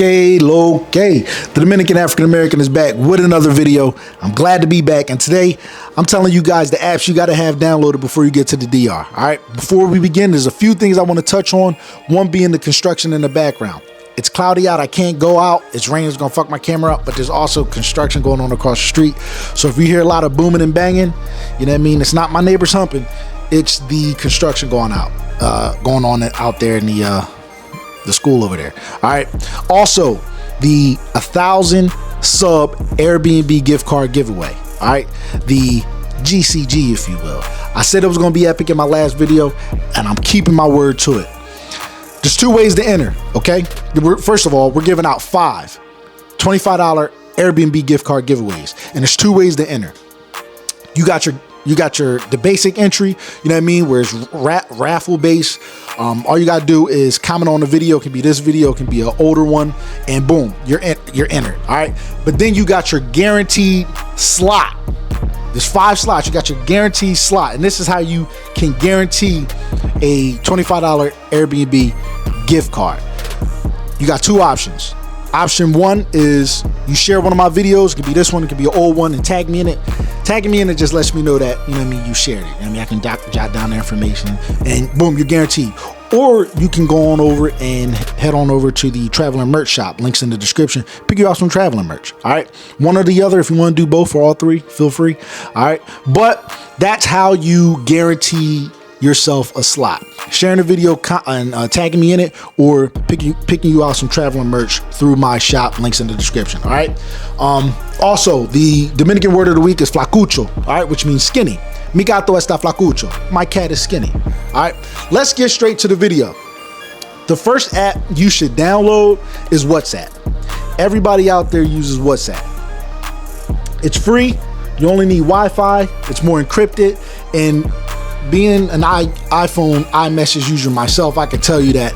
Okay, the Dominican African American is back with another video. I'm glad to be back, and today I'm telling you guys the apps you got to have downloaded before you get to the DR. All right, before we begin, there's a few things I want to touch on. One being the construction in the background. It's cloudy out, I can't go out. It's raining, it's gonna fuck my camera up, but there's also construction going on across the street. So if you hear a lot of booming and banging, you know what I mean? It's not my neighbors humping, it's the construction going on out there in the school over there. All right, also the 1,000 sub Airbnb gift card giveaway. All right, the GCG, if you will. I said it was gonna be epic in my last video, and I'm keeping my word to it. There's two ways to enter, okay? First of all, we're giving out 5 $25 Airbnb gift card giveaways, and there's two ways to enter. You got the basic entry, you know what I mean, where it's raffle based. All you gotta do is comment on the video. It can be this video, it can be an older one, and boom, you're entered. All right, but then you got your guaranteed slot. There's 5 slots. You got your guaranteed slot, and this is how you can guarantee a $25 Airbnb gift card. You got 2 options. Option 1 is you share one of my videos. It could be this one, it could be an old one, and tag me in it. Tagging me in it just lets me know that, you know what I mean, you shared it. I mean, I can jot down the information, and boom, you're guaranteed. Or you can go on over and head on over to the Traveling Merch shop. Links in the description. Pick you out some traveling merch. All right, one or the other. If you want to do both or all 3, feel free. All right, but that's how you guarantee yourself a slot. Sharing a video and tagging me in it, or picking you out some traveling merch through my shop. Links in the description. All right. Also, the Dominican word of the week is flacucho. All right, which means skinny. Mi gato está flacucho. My cat is skinny. All right, let's get straight to the video. The first app you should download is WhatsApp. Everybody out there uses WhatsApp. It's free. You only need Wi-Fi. It's more encrypted, and being an iPhone iMessage user myself, I can tell you that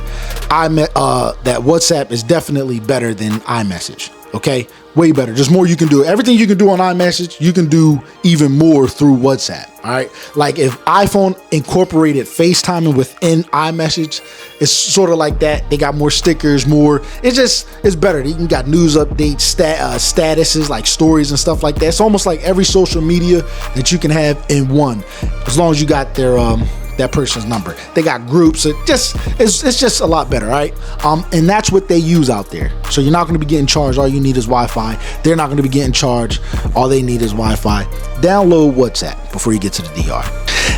that WhatsApp is definitely better than iMessage. Okay, way better. There's more you can do. Everything you can do on iMessage, you can do even more through WhatsApp. All right, like if iPhone incorporated FaceTiming within iMessage, it's sort of like that. They got more stickers, more. It's better. You got news updates, statuses like stories and stuff like that. It's almost like every social media that you can have in one, as long as you got their that person's number. They got groups. It's just a lot better, right? And that's what they use out there. So you're not going to be getting charged. All you need is Wi-Fi. They're not going to be getting charged. All they need is Wi-Fi. Download WhatsApp before you get to the DR.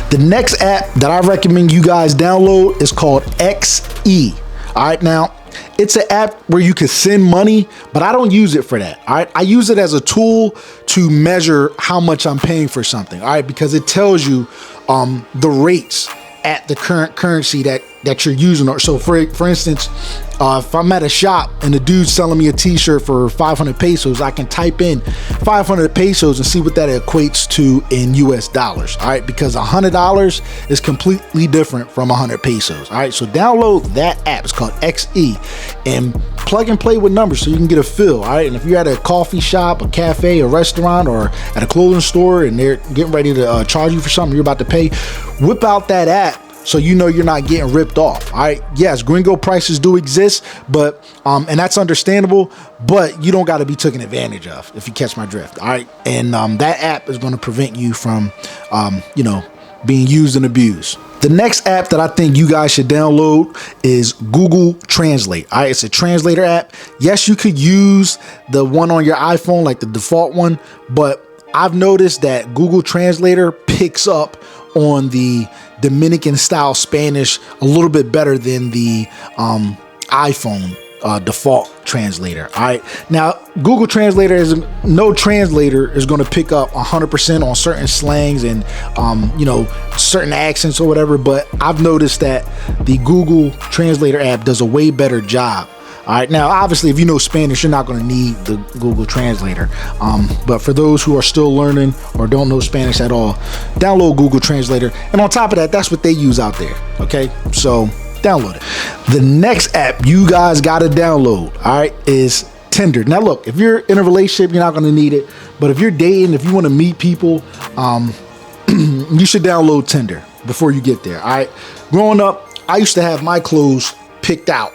The next app that I recommend you guys download is called XE. All right, now it's an app where you can send money, but I don't use it for that. All right, I use it as a tool to measure how much I'm paying for something. All right, because it tells you the rates at the current currency that you're using. So for instance, if I'm at a shop and the dude's selling me a t-shirt for 500 pesos, I can type in 500 pesos and see what that equates to in US dollars. All right, because $100 is completely different from 100 pesos. All right, so download that app. It's called XE, and plug and play with numbers so you can get a feel. All right, and if you're at a coffee shop, a cafe, a restaurant, or at a clothing store and they're getting ready to charge you for something you're about to pay, whip out that app so you know you're not getting ripped off. All right, yes, gringo prices do exist, but and that's understandable, but you don't got to be taken advantage of, if you catch my drift. All right, and that app is going to prevent you from being used and abused. The next app that I think you guys should download is Google Translate. All right, it's a translator app. Yes, you could use the one on your iPhone, like the default one, but I've noticed that Google Translator picks up on the Dominican style Spanish a little bit better than the iPhone default translator. All right, now Google Translator no translator is going to pick up 100% on certain slangs and certain accents or whatever, but I've noticed that the Google Translator app does a way better job. All right, now obviously if you know Spanish, you're not going to need the Google Translator, but for those who are still learning or don't know Spanish at all, download Google Translator, and on top of that, that's what they use out there. Okay, so download it. The next app you guys got to download, all right, is Tinder. Now look, if you're in a relationship, you're not going to need it, but if you're dating, if you want to meet people, you should download Tinder before you get there. All right, growing up, I used to have my clothes picked out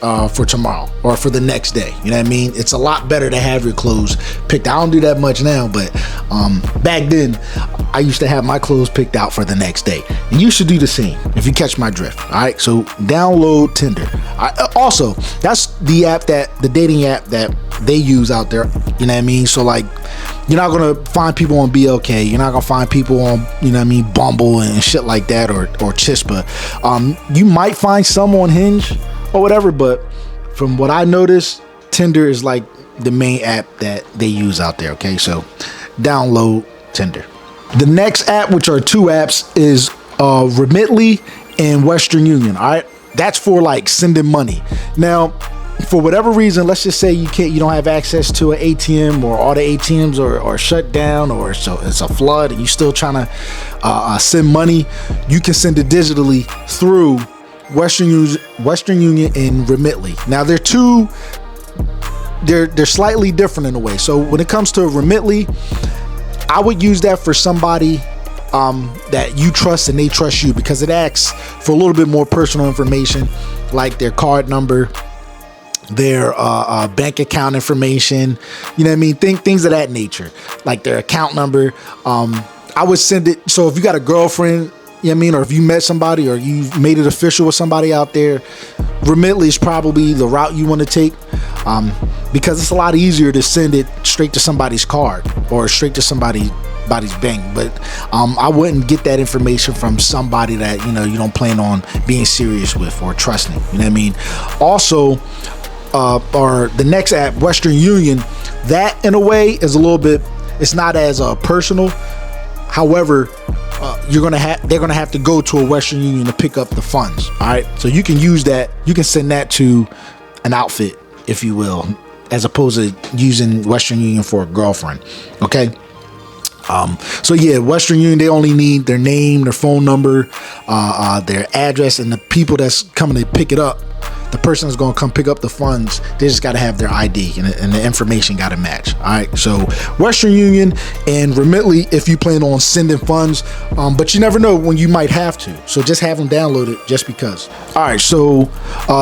for tomorrow or for the next day. You know what I mean? It's a lot better to have your clothes picked. I don't do that much now, but back then I used to have my clothes picked out for the next day. And you should do the same if you catch my drift. All right, so download Tinder. Also, that's the dating app that they use out there. You know what I mean? So like, you're not gonna find people on BLK. You're not gonna find people on, you know what I mean, Bumble and shit like that, or Chispa. You might find some on Hinge or whatever, but from what I noticed, Tinder is like the main app that they use out there. Okay, so download Tinder. The next app, which are two apps, is Remitly and Western Union. All right, that's for like sending money. Now, for whatever reason, let's just say you don't have access to an ATM, or all the ATMs are shut down, or so it's a flood, and you're still trying to send money. You can send it digitally through Western Union and Remitly. Now they're slightly different in a way. So when it comes to Remitly, I would use that for somebody that you trust and they trust you, because it asks for a little bit more personal information, like their card number, their bank account information, you know what I mean, things of that nature, like their account number. I would send it. So if you got a girlfriend, you know what I mean, or if you met somebody or you've made it official with somebody out there, Remitly is probably the route you want to take, because it's a lot easier to send it straight to somebody's card or straight to somebody's bank. But I wouldn't get that information from somebody that, you know, you don't plan on being serious with or trusting. You know what I mean? Also, or the next app, Western Union, that in a way is a little bit, it's not as personal. However, they're gonna have to go to a Western Union to pick up the funds. All right, so you can use that. You can send that to an outfit, if you will, as opposed to using Western Union for a girlfriend. Okay. So yeah, Western Union, they only need their name, their phone number, their address, and the people that's coming to pick it up. The person that's going to come pick up the funds, they just got to have their ID, and the information got to match. All right, so Western Union and Remitly if you plan on sending funds, but you never know when you might have to, so just have them downloaded just because. All right, so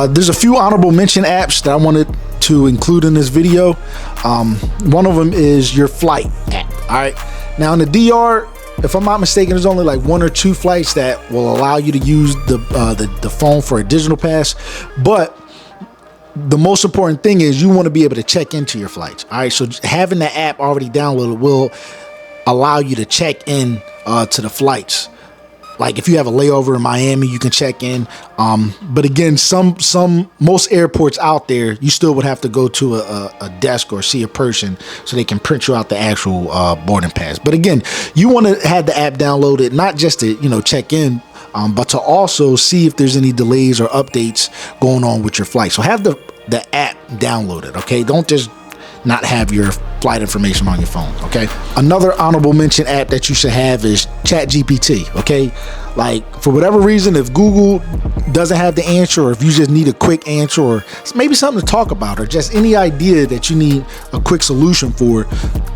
there's a few honorable mention apps that I wanted to include in this video. One of them is your flight app. All right, now in the DR, if I'm not mistaken, there's only like 1 or 2 flights that will allow you to use the phone for a digital pass. But the most important thing is you want to be able to check into your flights. All right, so having the app already downloaded will allow you to check in to the flights. Like if you have a layover in Miami, you can check in. But again, most airports out there, you still would have to go to a desk or see a person so they can print you out the actual boarding pass. But again, you want to have the app downloaded, not just to, you know, check in, but to also see if there's any delays or updates going on with your flight. So have the app downloaded. Okay, don't just not have your flight information on your phone. Okay, another honorable mention app that you should have is ChatGPT. Okay, like for whatever reason, if Google doesn't have the answer, or if you just need a quick answer, or maybe something to talk about, or just any idea that you need a quick solution for,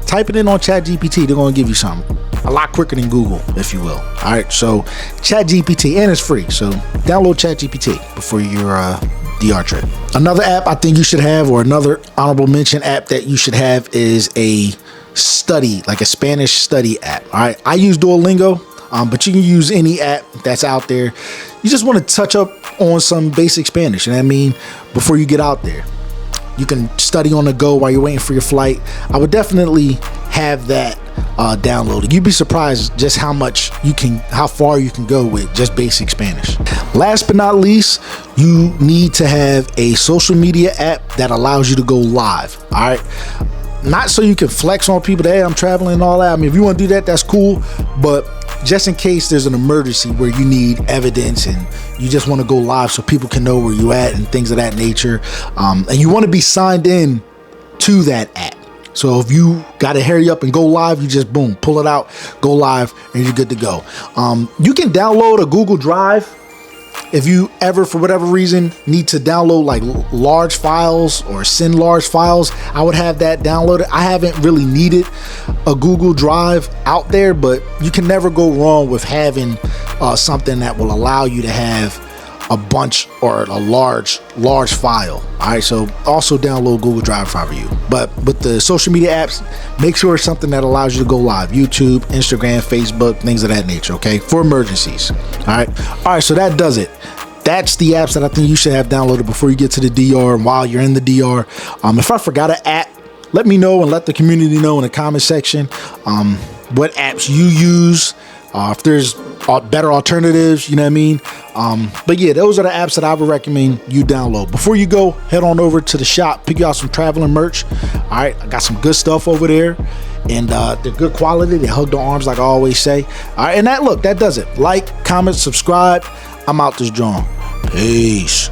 type it in on ChatGPT. They're going to give you something a lot quicker than Google, if you will. All right, so ChatGPT, and it's free, so download ChatGPT before your DR trip. Another app I think you should have, or another honorable mention app that you should have, is a study, like a Spanish study app. All right, I use Duolingo, but you can use any app that's out there. You just want to touch up on some basic Spanish, you know what I mean, before you get out there. You can study on the go while you're waiting for your flight. I would definitely have that downloaded. You'd be surprised just how far you can go with just basic Spanish. Last but not least, you need to have a social media app that allows you to go live. All right, not so you can flex on people that, hey, I'm traveling and all that. I mean, if you want to do that, that's cool, but just in case there's an emergency where you need evidence and you just want to go live so people can know where you at and things of that nature, and you want to be signed in to that app. So if you got to hurry up and go live, you just boom, pull it out, go live, and you're good to go. You can download a Google Drive if you ever, for whatever reason, need to download like large files or send large files. I would have that downloaded. I haven't really needed a Google Drive out there, but you can never go wrong with having something that will allow you to have a bunch or a large file. All right, so also download Google Drive if I were you. But with the social media apps, make sure it's something that allows you to go live: YouTube, Instagram, Facebook, things of that nature. Okay, for emergencies. All right, so that does it. That's the apps that I think you should have downloaded before you get to the DR and while you're in the DR. If I forgot an app, let me know and let the community know in the comment section what apps you use. If there's better alternatives, you know what I mean? But yeah, those are the apps that I would recommend you download. Before you go, head on over to the shop, pick you out some traveling merch. All right, I got some good stuff over there, and they're good quality. They hug the arms, like I always say. All right, and that does it. Like, comment, subscribe. I'm out this joint. Peace.